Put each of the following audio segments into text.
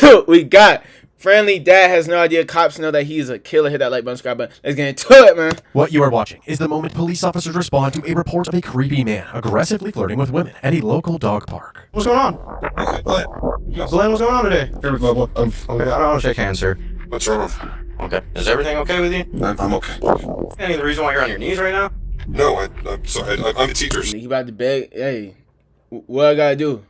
So we got friendly dad has no idea cops know that he's a killer. Hit that like button, subscribe button. Let's get into it, man. What you are watching is the moment police officers respond to a report of a creepy man aggressively flirting with women at a local dog park. What's going on? Glenn, what's going on today? Okay, I don't want to shake hands, sir. what's wrong? Okay. Is everything okay with you? I'm okay. Any the reason why you're on your knees right now? No, I'm sorry. I'm a teacher. He about to beg. Hey, what I gotta do?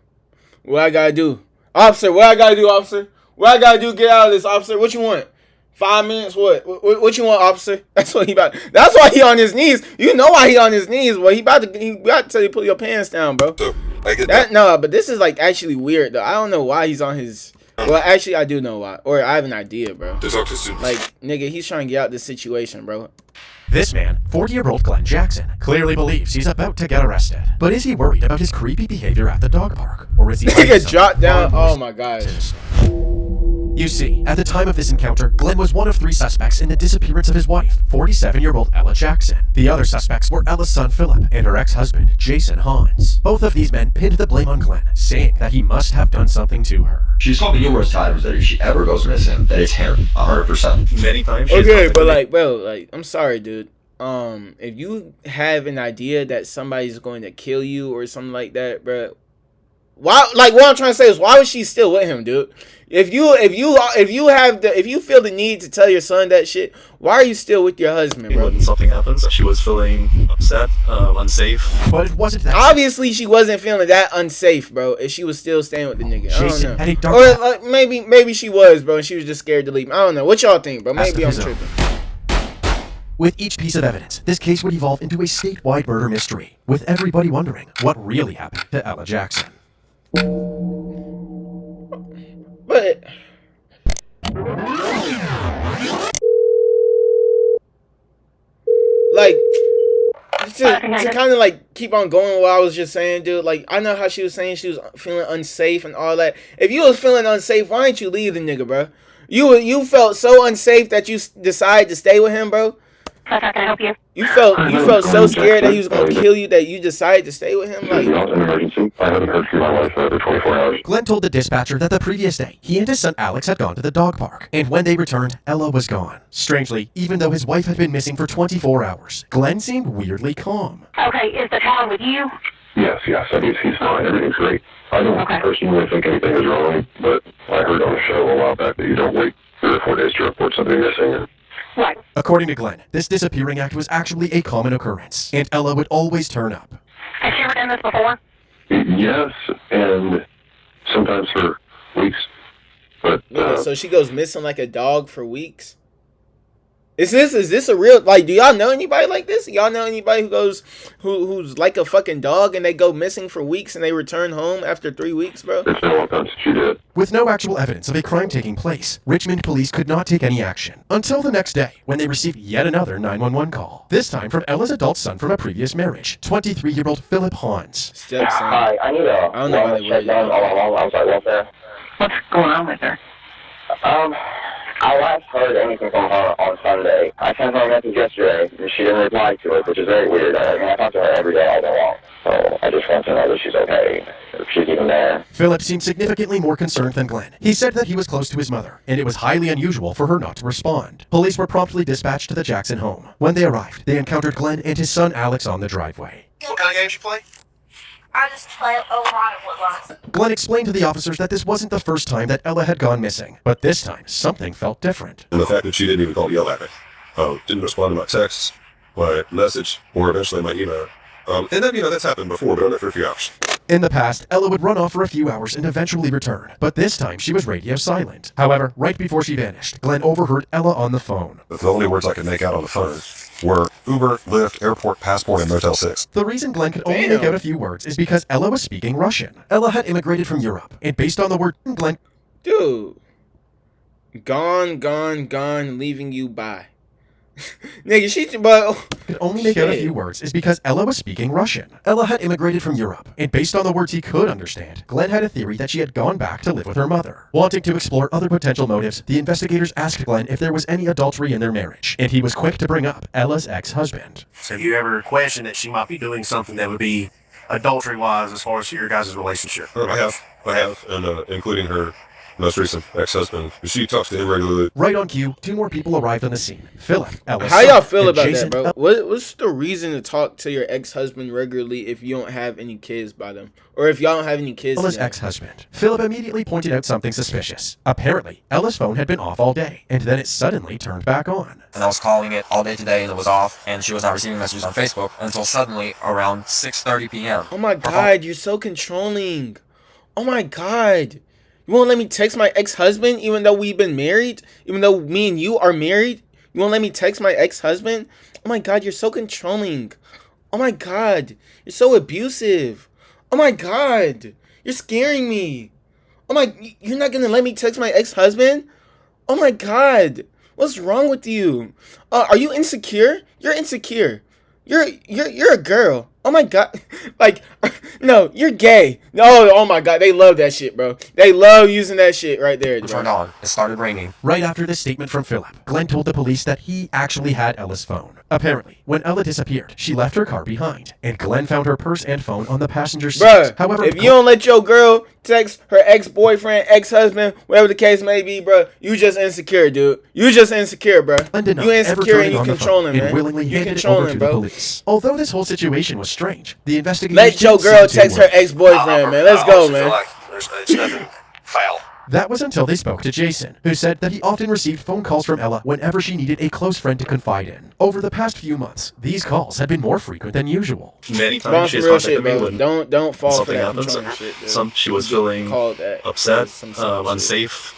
What I gotta do? Officer, what I gotta do, officer? What I gotta do? Get out of this, officer. What you want? 5 minutes? What you want, officer? That's what he about. That's why he on his knees. You know why he on his knees, boy. He about to tell you pull your pants down, bro. So, I get That no, but this is like actually weird though. I don't know why he's on his. Well, actually, I do know why, or I have an idea, bro. to talk to students. Like, nigga, he's trying to get out this situation, bro. This man, 40-year-old Glenn Jackson, clearly believes he's about to get arrested. But is he worried about his creepy behavior at the dog park? Or is he Nigga dropped down. Oh my gosh. You see, at the time of this encounter, Glenn was one of 3 suspects in the disappearance of his wife, 47-year-old Ella Jackson. The other suspects were Ella's son Philip and her ex-husband, Jason Hans. Both of these men pinned the blame on Glenn, saying that he must have done something to her. She's told me numerous times that if she ever goes missing, that it's him, 100%. Many times. Okay, but like, bro, like, I'm sorry, dude. If you have an idea that somebody's going to kill you or something like that, bro, why? Like, what I'm trying to say is, why was she still with him, dude? If you feel the need to tell your son that shit, why are you still with your husband, bro? When something happens, she was feeling upset, unsafe. But it wasn't that. Obviously, she wasn't feeling that unsafe, bro. If she was still staying with the nigga, I don't Jason know. had a dark Or like, maybe she was, bro, and she was just scared to leave. I don't know. What y'all think, bro? Maybe I'm tripping. With each piece of evidence, this case would evolve into a statewide murder mystery, with everybody wondering what really happened to Ella Jackson. But like to kind of like keep on going with what I was just saying, dude. Like, I know how she was saying she was feeling unsafe and all that. If you was feeling unsafe, why didn't you leave the nigga, bro? You felt so unsafe that you decided to stay with him, bro. How can I help you? You felt so scared that he was gonna kill you that you decided to stay with him. Like, an emergency. I haven't heard from my wife for 24 hours. Glenn told the dispatcher that the previous day, he and his son Alex had gone to the dog park, and when they returned, Ella was gone. Strangely, even though his wife had been missing for 24 hours, Glenn seemed weirdly calm. Okay, is the child with you? Yes. I mean, he's fine. Everything's great. I don't personally think anything is wrong, but I heard on a show a while back that you don't wait 3 or 4 days to report something missing. Right. According to Glenn, this disappearing act was actually a common occurrence, and Ella would always turn up. Has she ever done this before? Yes, and sometimes for weeks. But so she goes missing like a dog for weeks. Is this a real, like, do y'all know anybody like this? Y'all know anybody who's like a fucking dog and they go missing for weeks and they return home after 3 weeks, bro? it's been a long time since she did. With no actual evidence of a crime taking place, Richmond police could not take any action until the next day when they received yet another 911 call. This time from Ella's adult son from a previous marriage, 23-year-old Philip Hans. Stepson. Hi, I need a I don't know why they were check all along outside welfare. What's going on with her? I last heard anything from her on Sunday. I sent her a message yesterday, and she didn't reply to it, which is very weird. I talk to her every day all day long, so I just want to know that she's okay, if she's even there. Philip seemed significantly more concerned than Glenn. He said that he was close to his mother, and it was highly unusual for her not to respond. Police were promptly dispatched to the Jackson home. When they arrived, they encountered Glenn and his son Alex on the driveway. What kind of games you play? I just play a lot of woodlots. Glenn explained to the officers that this wasn't the first time that Ella had gone missing, but this time something felt different. And the fact that she didn't even call to yell at me. Didn't respond to my texts, my message, or eventually my email. And then, that's happened before, but only for a few hours. In the past, Ella would run off for a few hours and eventually return, but this time she was radio silent. However, right before she vanished, Glenn overheard Ella on the phone. The only words I could make out on the phone were Uber, Lyft, airport, passport, and Motel 6. The reason Glenn could only make out a few words is because Ella was speaking Russian. Ella had immigrated from Europe, and based on the word Glenn... Dude. Gone, leaving you by. Nigga, but could only make out a few words is because Ella was speaking Russian. Ella had immigrated from Europe, and based on the words he could understand, Glenn had a theory that she had gone back to live with her mother. Wanting to explore other potential motives, the investigators asked Glenn if there was any adultery in their marriage, and he was quick to bring up Ella's ex-husband. So you ever question that she might be doing something that would be adultery-wise as far as your guys' relationship? I have, and including her most recent ex-husband. She talks to him regularly. Right on cue, 2 more people arrived on the scene. Philip, Ella's How y'all son, feel and about Jason, that, bro? What's the reason to talk to your ex-husband regularly if you don't have any kids by them, or if y'all don't have any kids? Ella's ex-husband. Philip immediately pointed out something suspicious. Apparently, Ella's phone had been off all day, and then it suddenly turned back on. And I was calling it all day today, and it was off, and she was not receiving messages on Facebook until suddenly around 6:30 p.m. Oh my god, you're so controlling. Oh my god. You won't let me text my ex-husband even though we've been married? Even though me and you are married? You won't let me text my ex-husband? Oh my god, you're so controlling. Oh my god, you're so abusive. Oh my god, you're scaring me. Oh my, you're not gonna let me text my ex-husband? Oh my god, what's wrong with you? Are you insecure? You're insecure. You're a girl. Oh my god. Like, no, you're gay. No, oh my god, they love that shit, bro. They love using that shit right there, Turned bro. on. It started raining. Right after this statement from Philip, Glenn told the police that he actually had Ella's phone. Apparently, when Ella disappeared, she left her car behind, and Glenn found her purse and phone on the passenger seat. Bruh, However, if you don't let your girl text her ex-boyfriend, ex-husband, whatever the case may be, bro, you just insecure, dude. You just insecure, bro. Glenn did not You ever insecure turn and it you on the phone controlling, and man. willingly You handed it over controlling, to the bro. police. Although this whole situation was strange, the investigators Let your didn't girl seem too text her worried. ex-boyfriend, man. Let's go, man. It's nothing foul. That was until they spoke to Jason, who said that he often received phone calls from Ella whenever she needed a close friend to confide in. Over the past few months, these calls had been more frequent than usual. Many Bro, times she some has real contacted shit, me bro. when Don't fall for something that happens. controlling shit, dude. She was feeling Call that upset, some shit. unsafe,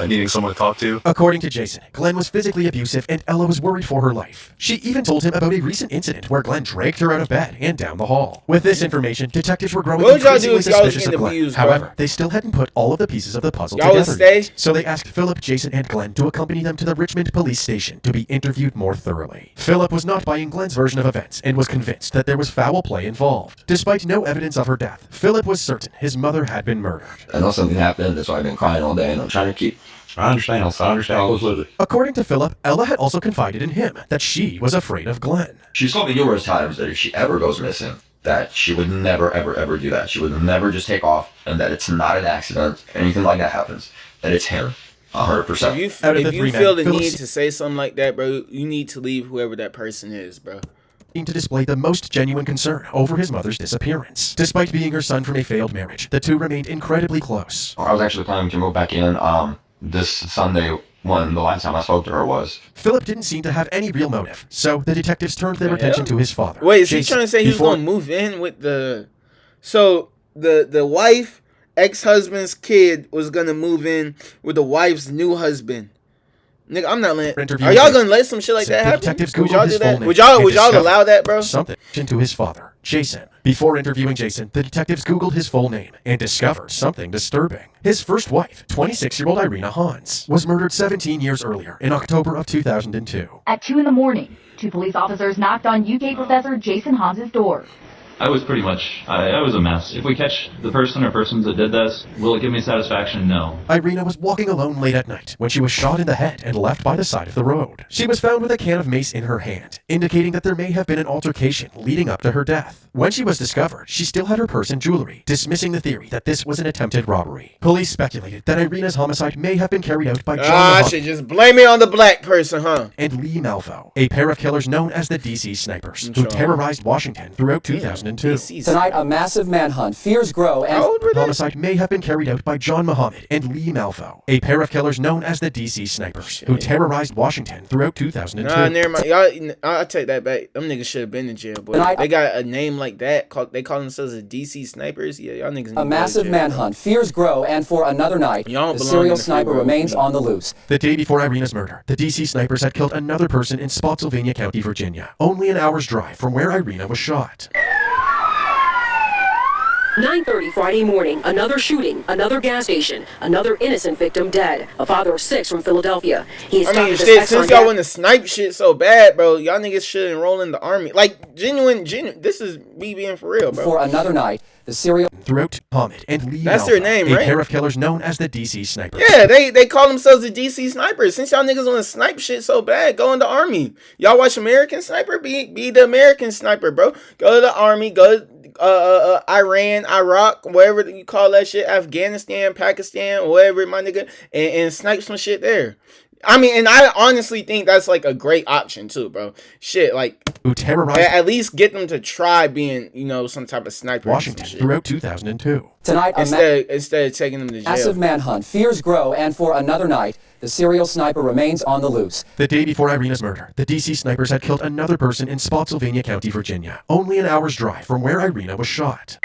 needing someone to talk to. According to Jason, Glenn was physically abusive and Ella was worried for her life. She even told him about a recent incident where Glenn dragged her out of bed and down the hall. With this information, detectives were growing What would y'all do increasingly if y'all was suspicious of getting Glenn. abused, bro? However, they still hadn't put all of the pieces of the puzzle Y'all would together yet. stay? So they asked Philip, Jason, and Glenn to accompany them to the Richmond police station to be interviewed more thoroughly. Philip was not buying Glenn's version of events and was convinced that there was foul play involved. Despite no evidence of her death, Philip was certain his mother had been murdered. I know something happened, that's why I've been crying all day, and I'm trying to keep. I understand. I understand. I was with it. According to Philip, Ella had also confided in him that she was afraid of Glenn. She's told me numerous times that if she ever goes missing, that she would never, ever, ever do that. She would never just take off, and that it's not an accident. Anything like that happens, that it's him. 100%. If you feel the need to say something like that, bro, you need to leave whoever that person is, bro. To display the most genuine concern over his mother's disappearance. Despite being her son from a failed marriage, the two remained incredibly close. I was actually planning to move back in this Sunday when the last time I spoke to her was. Philip didn't seem to have any real motive, so the detectives turned their attention to his father. Wait, is he Jason, trying to say he was before- gonna move in with the? So the wife, ex-husband's kid was gonna move in with the wife's new husband. Nigga, I'm not letting. Are y'all gonna let some shit like that happen? Detectives Would Googled y'all his do full that? name Would y'all and discovered allow that, bro? Something to his father, Jason. Before interviewing Jason, the detectives Googled his full name and discovered something disturbing. His first wife, 26-year-old Irina Hans, was murdered 17 years earlier in October of 2002. At 2 in the morning, 2 police officers knocked on UK professor Jason Hans's door. I was pretty much, I was a mess. If we catch the person or persons that did this, will it give me satisfaction? No. Irina was walking alone late at night when she was shot in the head and left by the side of the road. She was found with a can of mace in her hand, indicating that there may have been an altercation leading up to her death. When she was discovered, she still had her purse and jewelry, dismissing the theory that this was an attempted robbery. Police speculated that Irina's homicide may have been carried out by John I Muhammad should just blame it on the black person, huh? and Lee Malvo, a pair of killers known as the DC Snipers, who terrorized Washington throughout 2002. Tonight, a massive manhunt. Fears grow and... The homicide may have been carried out by John Muhammad and Lee Malvo, a pair of killers known as the DC Snipers, who terrorized Washington throughout 2002. Nah, never mind. Y'all, I'll take that back. Them niggas should have been in jail, boy. Tonight- They got a name like that. They call themselves the DC Snipers. Yeah, y'all niggas need to go A to massive jail, manhunt. Fears grow, and for another night, Y'all the belong serial in the free sniper world. remains on the loose. The day before Irina's murder, the DC Snipers had killed another person in Spotsylvania County, Virginia, only an hour's drive from where Irina was shot. 9:30 Friday morning, another shooting, another gas station, another innocent victim dead. A father of 6 from Philadelphia. He is I mean, talking to shit, sex since on y'all gas- want to snipe shit so bad, bro, y'all niggas should enroll in the army. Like, genuine, this is me being for real, bro. For another night, the serial... Throughout Muhammad and Lee That's Malvo, their name, a right? pair of killers known as the DC Snipers. Yeah, they call themselves the DC Snipers. Since y'all niggas want to snipe shit so bad, go in the army. Y'all watch American Sniper? Be the American Sniper, bro. Go to the army, go Iran, Iraq, wherever you call that shit, Afghanistan, Pakistan, wherever, my nigga, and snipe some shit there. I mean, and I honestly think that's like a great option too, bro. Shit, like who terrorized at least get them to try being, some type of sniper Washington throughout 2002. Tonight, instead of taking them to jail. Massive manhunt. Fears grow, and for another night, the serial sniper remains on the loose. The day before Irina's murder, the DC snipers had killed another person in Spotsylvania County, Virginia, only an hour's drive from where Irina was shot.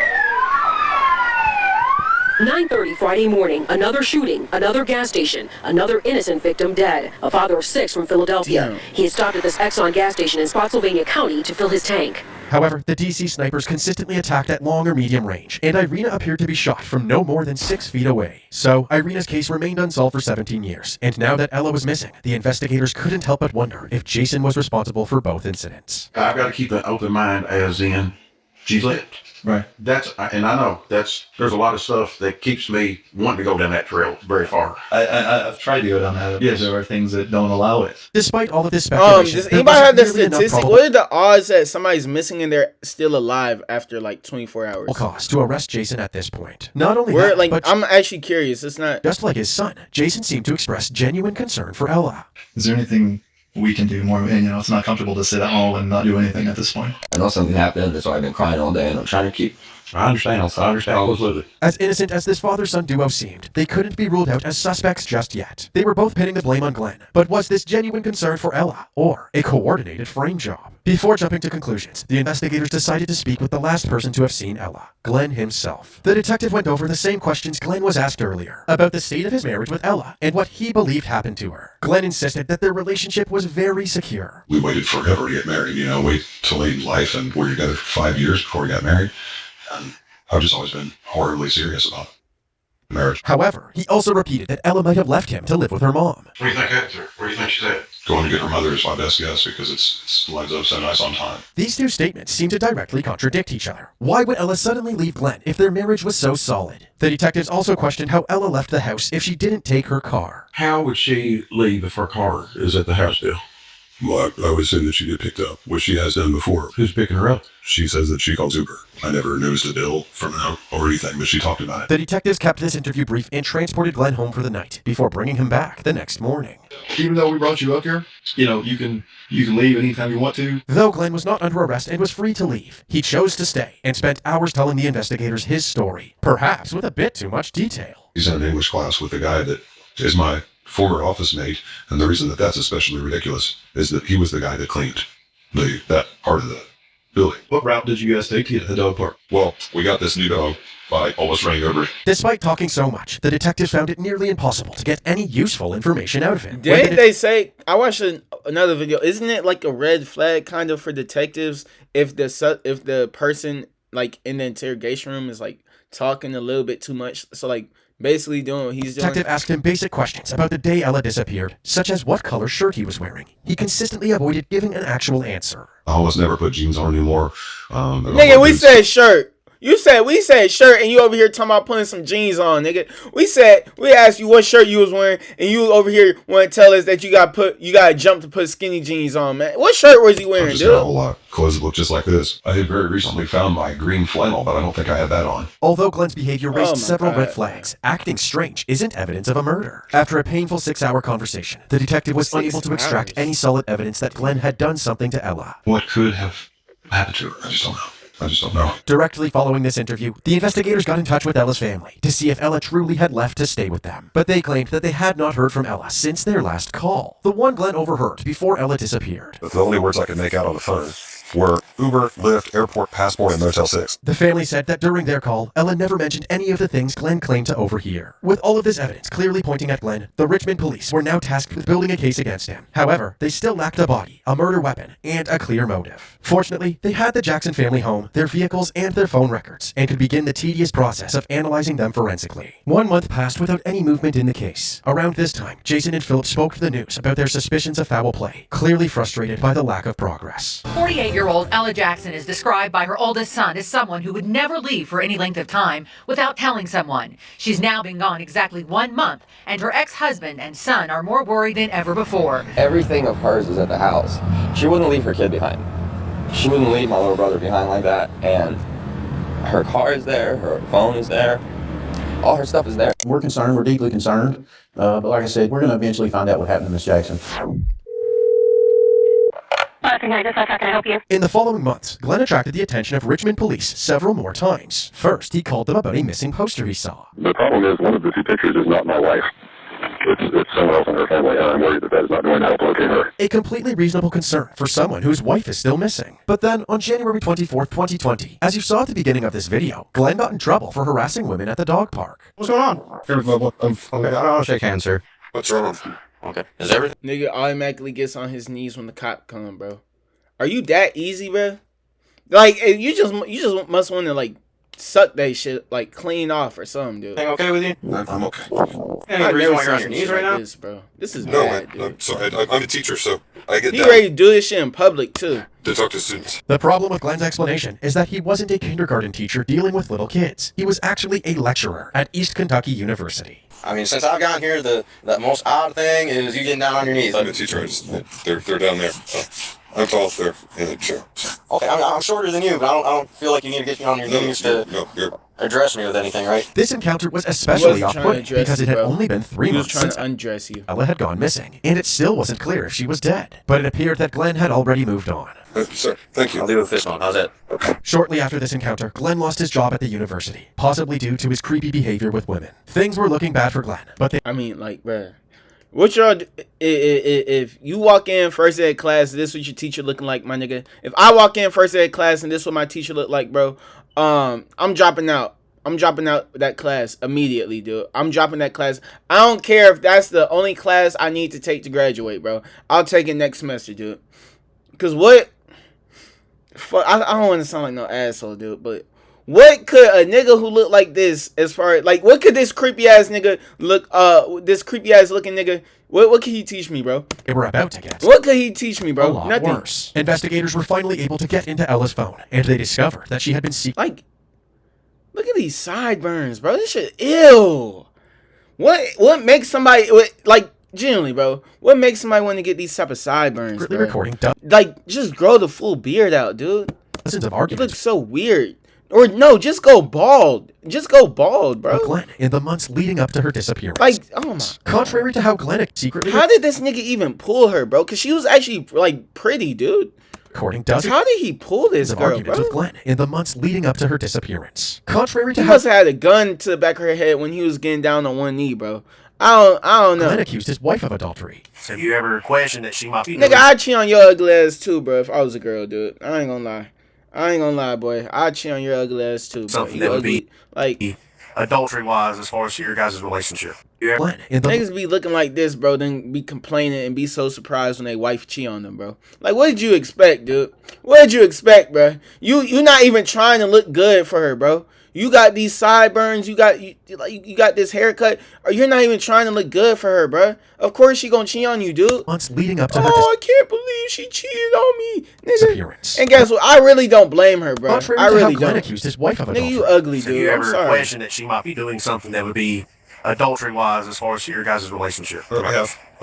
9:30 Friday morning, another shooting, another gas station, another innocent victim dead. A father of 6 from Philadelphia. Damn. He had stopped at this Exxon gas station in Spotsylvania County to fill his tank. However, the DC snipers consistently attacked at long or medium range, and Irina appeared to be shot from no more than 6 feet away. So, Irina's case remained unsolved for 17 years, and now that Ella was missing, the investigators couldn't help but wonder if Jason was responsible for both incidents. I've got to keep an open mind, as in, she's lived. Right. And I know there's a lot of stuff that keeps me wanting to go down that trail very far. I've tried to go down that. Yes. There are things that don't allow it. Despite all of this speculation, does anybody have the statistic? What are the odds that somebody's missing and they're still alive after like 24 hours? Cause to arrest Jason at this point. Not only that, but I'm actually curious. It's not just like his son. Jason seemed to express genuine concern for Ella. Is there anything we can do more? And it's not comfortable to sit at home and not do anything at this point. I know something happened, that's why I've been crying all day, and I'm trying to keep. I understand absolutely. As innocent as this father-son duo seemed, they couldn't be ruled out as suspects just yet. They were both pinning the blame on Glenn, but was this genuine concern for Ella, or a coordinated frame job? Before jumping to conclusions, the investigators decided to speak with the last person to have seen Ella, Glenn himself. The detective went over the same questions Glenn was asked earlier, about the state of his marriage with Ella, and what he believed happened to her. Glenn insisted that their relationship was very secure. We waited forever to get married, wait till late in life, and we were together for 5 years before we got married. And I've just always been horribly serious about marriage. However, he also repeated that Ella might have left him to live with her mom. What do you think happened to her? Where do you think she's at? Going to get her mother is my best guess, because it's lines up so nice on time. These two statements seem to directly contradict each other. Why would Ella suddenly leave Glenn if their marriage was so solid? The detectives also questioned how Ella left the house if she didn't take her car. How would she leave if her car is at the house still? Well, I would say that she did picked up, which she has done before. Who's picking her up? She says that she calls Uber. I never noticed a bill from her or anything, but she talked about it. The detectives kept this interview brief and transported Glenn home for the night, before bringing him back the next morning. Even though we brought you up here, you can leave anytime you want to. Though Glenn was not under arrest and was free to leave, he chose to stay and spent hours telling the investigators his story, perhaps with a bit too much detail. He's in an English class with a guy that is my former office mate, and the reason that that's especially ridiculous is that he was the guy that cleaned that part of the building. What route did you guys take to get to the dog park? Well, we got this new dog by almost running over it. Despite talking so much, the detectives found it nearly impossible to get any useful information out of him. Didn't they say, I watched another video, isn't it like a red flag kind of for detectives if the person like in the interrogation room is like talking a little bit too much, so like basically doing what he's doing? Detective asked him basic questions about the day Ella disappeared, such as what color shirt he was wearing. He consistently avoided giving an actual answer. I almost never put jeans on anymore. Nigga, we said shirt. We said shirt, and you over here talking about putting some jeans on, nigga. We asked you what shirt you was wearing, and you over here want to tell us that you got jump to put skinny jeans on, man. What shirt was he wearing, I just dude? got a whole lot of clothes that look just like this. I had very recently found my green flannel, but I don't think I had that on. Although Glenn's behavior raised my several God. red flags, acting strange isn't evidence of a murder. After a painful 6-hour conversation, the detective was 6 unable to extract any solid evidence that Glenn had done something to Ella. What could have happened to her? I just don't know. Directly following this interview, the investigators got in touch with Ella's family to see if Ella truly had left to stay with them. But they claimed that they had not heard from Ella since their last call, the one Glenn overheard before Ella disappeared. But the only words I could make out on the phone were Uber, Lyft, airport, passport, and Motel 6. The family said that during their call, Ella never mentioned any of the things Glenn claimed to overhear. With all of this evidence clearly pointing at Glenn, the Richmond police were now tasked with building a case against him. However, they still lacked a body, a murder weapon, and a clear motive. Fortunately, they had the Jackson family home, their vehicles, and their phone records, and could begin the tedious process of analyzing them forensically. 1 month passed without any movement in the case. Around this time, Jason and Philip spoke to the news about their suspicions of foul play, clearly frustrated by the lack of progress. 48-year-old Ella Jackson is described by her oldest son as someone who would never leave for any length of time without telling someone. She's now been gone exactly 1 month, and her ex-husband and son are more worried than ever before. Everything of hers is at the house. She wouldn't leave her kid behind. She wouldn't leave my little brother behind like that, and Her car is there. Her phone is there. All her stuff is there. We're concerned. We're deeply concerned. But like I said, we're going to eventually find out what happened to Miss Jackson. I think I just how can I help you? In the following months, Glenn attracted the attention of Richmond police several more times. First, he called them about a missing poster he saw. The problem is one of the two pictures is not my wife. It's someone else in her family, and I'm worried that is not going to help locate her. A completely reasonable concern for someone whose wife is still missing. But then, on January 24th, 2020, as you saw at the beginning of this video, Glenn got in trouble for harassing women at the dog park. What's going on? Okay, I don't want to shake hands, sir. What's wrong? Okay. Is everything? Nigga automatically gets on his knees when the cop come, bro. Are you that easy, bro? Like, you just must want to, like, suck that shit, like, clean off or something, dude. Everything okay with you? I'm okay. Any reason why you're on your knees right now? This, bro. This is No, bad, dude. I'm sorry. I'm a teacher, so I get He down ready to do this shit in public, too. to talk to students. The problem with Glenn's explanation is that he wasn't a kindergarten teacher dealing with little kids. He was actually a lecturer at East Kentucky University. I mean, since I've gotten here, the most odd thing is you getting down on your knees. I'm a teacher. They're down there. I'm tall. They're in the chair. Okay, I'm shorter than you, but I don't feel like you need to get me on your knees to address me with anything, right? This encounter was especially off-putting because it had bro. only been 3 He was months trying since to undress you. Ella had gone missing, and it still wasn't clear if she was dead. But it appeared that Glenn had already moved on. Sir, thank you. I'll leave a fist bump. How's that? Shortly after this encounter, Glenn lost his job at the university, possibly due to his creepy behavior with women. Things were looking bad for Glenn, but I mean, like, bruh. What y'all, if you walk in first ed class, this what your teacher looking like, my nigga. If I walk in first ed class and this what my teacher look like, bro, I'm dropping out. I'm dropping out that class immediately, dude. I'm dropping that class. I don't care if that's the only class I need to take to graduate, bro. I'll take it next semester, dude. Cause what? Fuck, I don't want to sound like no asshole, dude, but what could a nigga who look like this, as far as, like, what could this creepy ass nigga look, this creepy ass looking nigga, what could he teach me, bro? they were about to get What could he teach me, a bro? lot Nothing. worse. Investigators were finally able to get into Ella's phone, and they discovered that she had been Like, look at these sideburns, bro. This shit ill. What makes somebody, like, genuinely, bro, what makes somebody want to get these type of sideburns, secretly bro? recording Like, just grow the full beard out, dude. dozens of You arguments look so weird. Or no, just go bald. Just go bald, bro. with Glenn in the months leading up to her disappearance. Like, oh my. Contrary to how Glenn had secretly How did this nigga even pull her, bro? Because she was actually, like, pretty, dude. recording dozens How did he pull this of girl, arguments bro? with Glenn in the months leading up to her disappearance. Contrary to He how must have had a gun to the back of her head when he was getting down on one knee, bro. I don't know. Glenn accused his wife of adultery. Have you ever questioned that she might be Nigga, I'd cheat on your ugly ass too, bro, if I was a girl, dude. I ain't gonna lie. I ain't gonna lie, boy. I'd cheat on your ugly ass too, bro. something You that would ugly. be Like, adultery-wise as far as your guys' relationship? Yeah. Glenn in the niggas be looking like this, bro, then be complaining and be so surprised when they wife cheat on them, bro. Like, what did you expect, dude? What did you expect, bro? You not even trying to look good for her, bro. You got these sideburns, you got this haircut, or you're not even trying to look good for her, bro. Of course she gonna cheat on you, dude. months leading up to her Oh, I can't believe she cheated on me, nigga. disappearance. And guess what? I really don't blame her, bro. Contrary I to how really Glenn don't. accused his wife of Nigga, adultery. you ugly, Have you dude. I'm ever sorry. questioned that she might be doing something that would be adultery-wise as far as your guys' relationship? I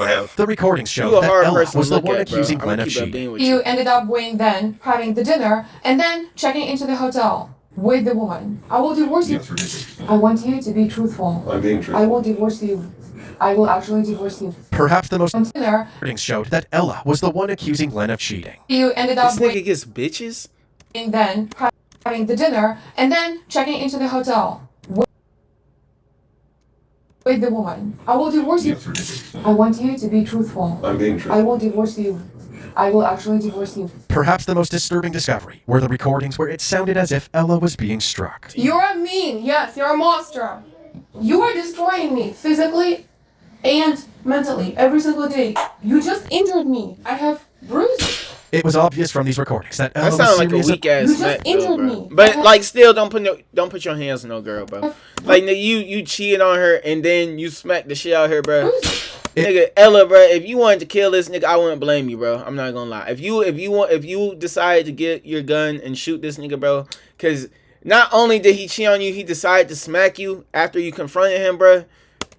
have. The recordings You show a that hard Ella person was to the look one at, bro. accusing I'm Glenn gonna of keep it cheating. being with You you. ended up going then, having the dinner, and then checking into the hotel with the woman. I will divorce you. I want you to be truthful. I'm being truthful. I will divorce you. I will actually divorce you. Perhaps the most Dinner. recordings showed that Ella was the one accusing Glenn of cheating. You ended up This nigga gets bitches? going then, having the dinner, and then checking into the hotel with the woman. I will divorce you. I want you to be truthful. I'm being I will divorce you. I will actually divorce you. Perhaps the most disturbing discovery were the recordings where it sounded as if Ella was being struck. You're mean. Yes, you're a monster. You are destroying me physically and mentally every single day. You just injured me. I have bruises. It was obvious from these recordings that Ella That was sounds like a serious. weak ass You just smack, though, injured bro. me. But like, still, don't put your hands on no girl, bro. Like, nigga, you cheated on her and then you smacked the shit out of her, bro. Nigga, Ella, bro, if you wanted to kill this nigga, I wouldn't blame you, bro. I'm not gonna lie. If you decided to get your gun and shoot this nigga, bro, because not only did he cheat on you, he decided to smack you after you confronted him, bro.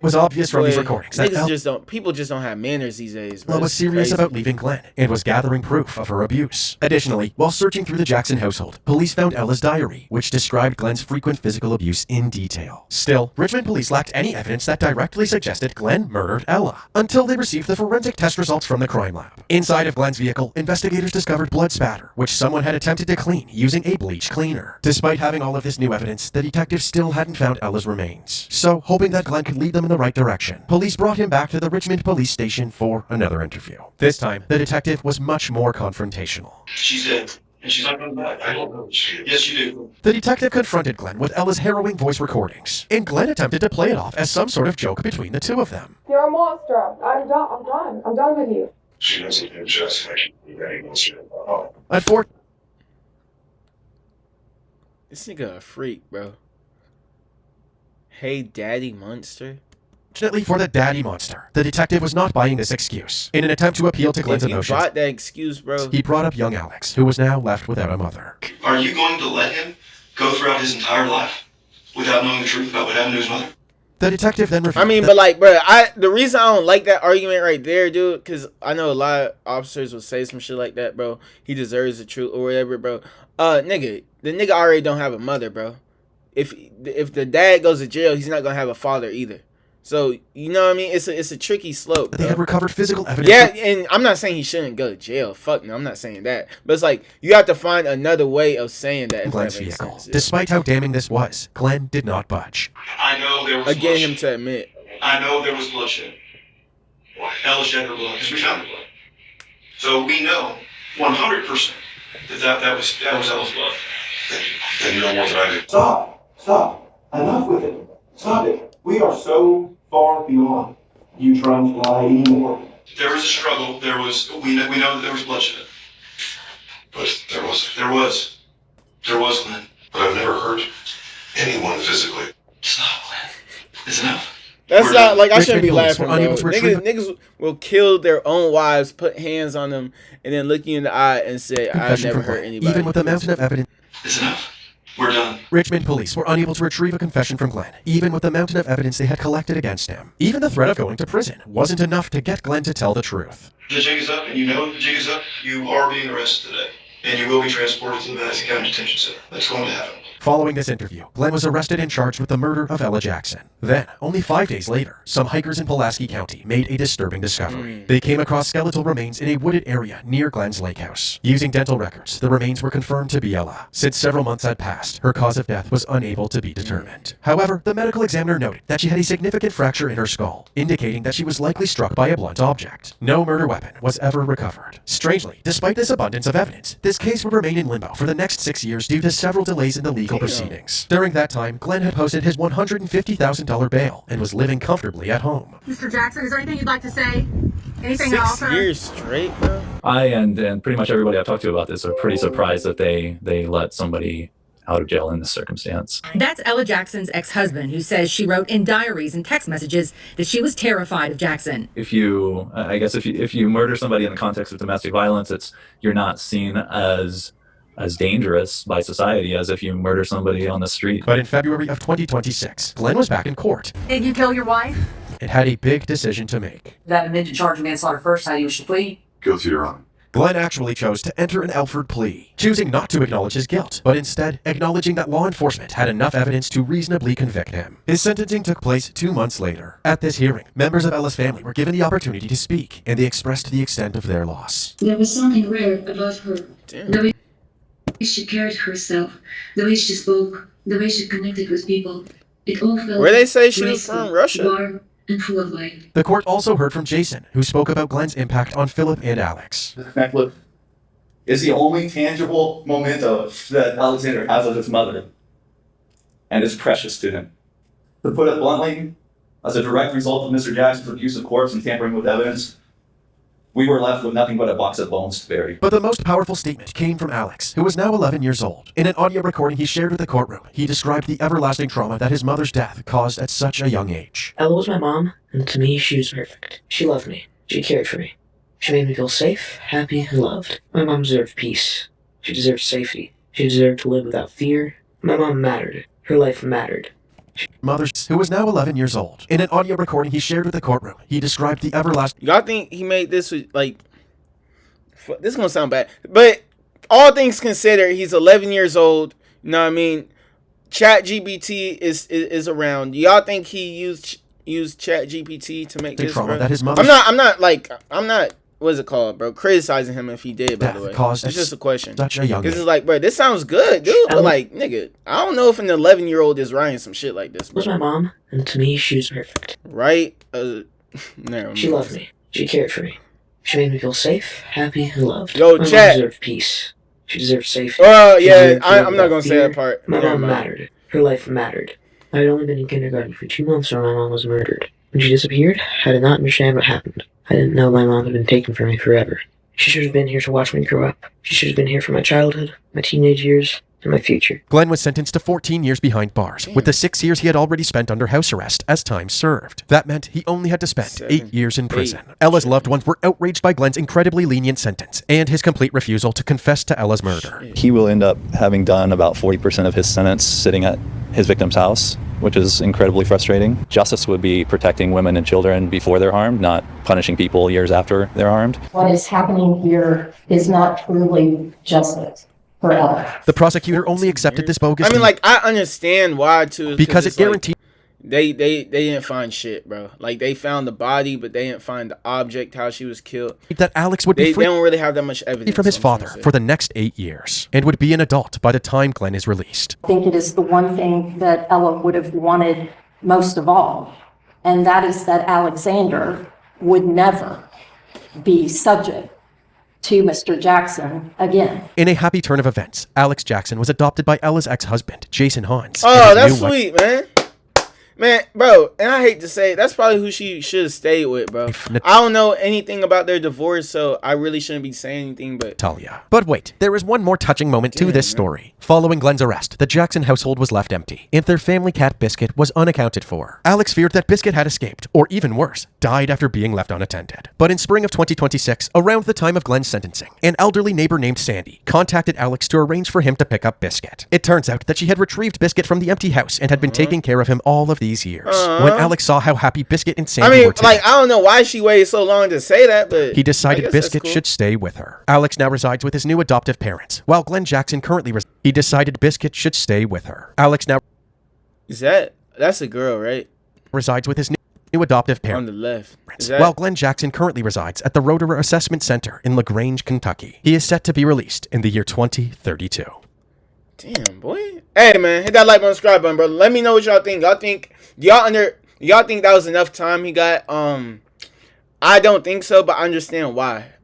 was obvious from these Boy, recordings that people just don't have manners these days, bro. Ella was It's serious crazy. about leaving Glenn and was gathering proof of her abuse. Additionally, while searching through the Jackson household, police found Ella's diary, which described Glenn's frequent physical abuse in detail. Still, Richmond police lacked any evidence that directly suggested Glenn murdered Ella, until they received the forensic test results from the crime lab. Inside of Glenn's vehicle, investigators discovered blood spatter, which someone had attempted to clean using a bleach cleaner. Despite having all of this new evidence, the detectives still hadn't found Ella's remains. So, hoping that Glenn could lead them in the right direction, police brought him back to the Richmond police station for another interview. This time, the detective was much more confrontational. She's dead. And she's not coming back. I don't know. Yes, you do. The detective confronted Glenn with Ella's harrowing voice recordings, and Glenn attempted to play it off as some sort of joke between the two of them. You're a monster. I'm done. I'm done with you. She doesn't have just like any monster. This nigga a freak, bro. Hey, daddy monster. Fortunately for the daddy monster, the detective was not buying this excuse. In an attempt to appeal to Glenn's emotions, bought that excuse, bro, he brought up young Alex, who was now left without a mother. Are you going to let him go throughout his entire life without knowing the truth about what happened to his mother? The detective then revealed. I mean, but like, bro, the reason I don't like that argument right there, dude, because I know a lot of officers will say some shit like that, bro. He deserves the truth or whatever, bro. Nigga, the nigga already don't have a mother, bro. If the dad goes to jail, he's not gonna have a father either. So, you know what I mean? It's a tricky slope, bro. They had recovered physical evidence. Yeah, and I'm not saying he shouldn't go to jail. Fuck no, I'm not saying that. But it's like, you have to find another way of saying that. Glenn's vehicle. Despite how damning this was, Glenn did not budge. I know there was Again, bloodshed. him to admit. I know there was bloodshed. Ella shed her blood because we found the blood. So we know 100% that was Ella's blood. Then you know more than I do. Stop. Enough with it. Stop it. We are so far beyond you trying to lie anymore. There was a struggle. We know that there was bloodshed. But there was. There was, Glenn. But I've never hurt anyone physically. Stop, Glenn. It's enough. That's not like I shouldn't be police laughing, were unable bro. to retrieve Niggas will kill their own wives, put hands on them, and then look you in the eye and say, "I've confession never from hurt Glenn. anybody." Even with the mountain of evidence. It's enough. We're done. Richmond police were unable to retrieve a confession from Glenn, even with the mountain of evidence they had collected against him. Even the threat of going to prison wasn't enough to get Glenn to tell the truth. The jig is up, and you know the jig is up. You are being arrested today, and you will be transported to the Madison County Detention Center. That's going to happen. Following this interview, Glenn was arrested and charged with the murder of Ella Jackson. Then, only 5 days later, some hikers in Pulaski County made a disturbing discovery. They came across skeletal remains in a wooded area near Glenn's lake house. Using dental records, the remains were confirmed to be Ella. Since several months had passed, her cause of death was unable to be determined. However, the medical examiner noted that she had a significant fracture in her skull, indicating that she was likely struck by a blunt object. No murder weapon was ever recovered. Strangely, despite this abundance of evidence, this case would remain in limbo for the next 6 years due to several delays in the legal proceedings. During that time, Glenn had posted his $150,000 bail and was living comfortably at home. Mr. Jackson, is there anything you'd like to say? Anything at all, 6 sir? years straight, bro. I and pretty much everybody I've talked to about this are pretty surprised that they let somebody out of jail in this circumstance. That's Ella Jackson's ex-husband, who says she wrote in diaries and text messages that she was terrified of Jackson. If you murder somebody in the context of domestic violence, you're not seen as dangerous by society as if you murder somebody on the street. But in February of 2026, Glenn was back in court. Did you kill your wife? It had a big decision to make. That amended charge of manslaughter first. How do you wish to plead? Guilty, Your Honor. Glenn actually chose to enter an Alford plea, choosing not to acknowledge his guilt, but instead acknowledging that law enforcement had enough evidence to reasonably convict him. His sentencing took place 2 months later. At this hearing, members of Ella's family were given the opportunity to speak, and they expressed the extent of their loss. There was something rare about her. Damn. The way she carried herself, the way she spoke, the way she connected with people. It all felt Where they say she was graceful, from? Russia. warm, and full of life. The court also heard from Jason, who spoke about Glenn's impact on Philip and Alex. This necklace is the only tangible memento that Alexander has of his mother, and it's precious to him. To put it bluntly, as a direct result of Mr. Jackson's abuse of courts and tampering with evidence, we were left with nothing but a box of bones to bury. But the most powerful statement came from Alex, who was now 11 years old. In an audio recording he shared with the courtroom, he described the everlasting trauma that his mother's death caused at such a young age. Ella was my mom, and to me, she was perfect. She loved me. She cared for me. She made me feel safe, happy, and loved. My mom deserved peace. She deserved safety. She deserved to live without fear. My mom mattered. Her life mattered. mother, who was now 11 years old. In an audio recording he shared with the courtroom, he described the everlasting... Y'all think he made this with, like... This is gonna sound bad. But all things considered, he's 11 years old. You know what I mean? ChatGPT is around. Y'all think he used ChatGPT to make this, bro? That his mother... I'm not, what's it called, bro? Criticizing him if he did, by the way. It's just a question. Such a young This is like, bro, this sounds good, dude. But like, nigga, I don't know if an 11-year-old is writing some shit like this, bro. Was my mom, and to me, she was perfect. Right? She loved me. She cared for me. She made me feel safe, happy, and loved. Yo, my chat. mom deserved peace. She deserved safety. Yeah, I'm not gonna say that part. My mom mattered. Her life mattered. I had only been in kindergarten for 2 months when my mom was murdered. When she disappeared, I did not understand what happened. I didn't know my mom had been taken from me forever. She should have been here to watch me grow up. She should have been here for my childhood, my teenage years, and my future. Glenn was sentenced to 14 years behind bars, with the 6 years he had already spent under house arrest as time served. That meant he only had to spend 8 years in prison. Ella's loved ones were outraged by Glenn's incredibly lenient sentence and his complete refusal to confess to Ella's murder. He will end up having done about 40% of his sentence sitting at his victim's house, which is incredibly frustrating. Justice would be protecting women and children before they're harmed, not punishing people years after they're harmed. What is happening here is not truly justice. The prosecutor only accepted this bogus... I mean, like, I understand why, too. Because it guaranteed... Like, they didn't find shit, bro. Like, they found the body, but they didn't find the object, how she was killed. That Alex would be free... They don't really have that much evidence. ...from his father for the next 8 years, and would be an adult by the time Glenn is released. I think it is the one thing that Ella would have wanted most of all, and that is that Alexander would never be subject to Mr. Jackson again. In a happy turn of events, Alex Jackson was adopted by Ella's ex-husband, Jason Hans. Oh, that's sweet, man. Man, bro, and I hate to say it, that's probably who she should have stayed with, bro. I don't know anything about their divorce, so I really shouldn't be saying anything, but... Talia. But wait, there is one more touching moment to this story. Following Glenn's arrest, the Jackson household was left empty, and their family cat Biscuit was unaccounted for. Alex feared that Biscuit had escaped, or even worse, died after being left unattended. But in spring of 2026, around the time of Glenn's sentencing, an elderly neighbor named Sandy contacted Alex to arrange for him to pick up Biscuit. It turns out that she had retrieved Biscuit from the empty house and had been taking care of him all of these years. When Alex saw how happy Biscuit and Sandy were together, I don't know why she waited so long to say that, but he decided Biscuit should stay with her. Alex now resides with his new adoptive parents, while Glenn Jackson currently he decided Biscuit should stay with her. Alex now that's a girl, right? Resides with his new adoptive parents. On the left. While Glenn Jackson currently resides at the Roederer Assessment Center in LaGrange, Kentucky. He is set to be released in the year 2032. Damn, boy. Hey, man, hit that like button, subscribe button, bro. Let me know what y'all think. Y'all think that was enough time he got? I don't think so, but I understand why.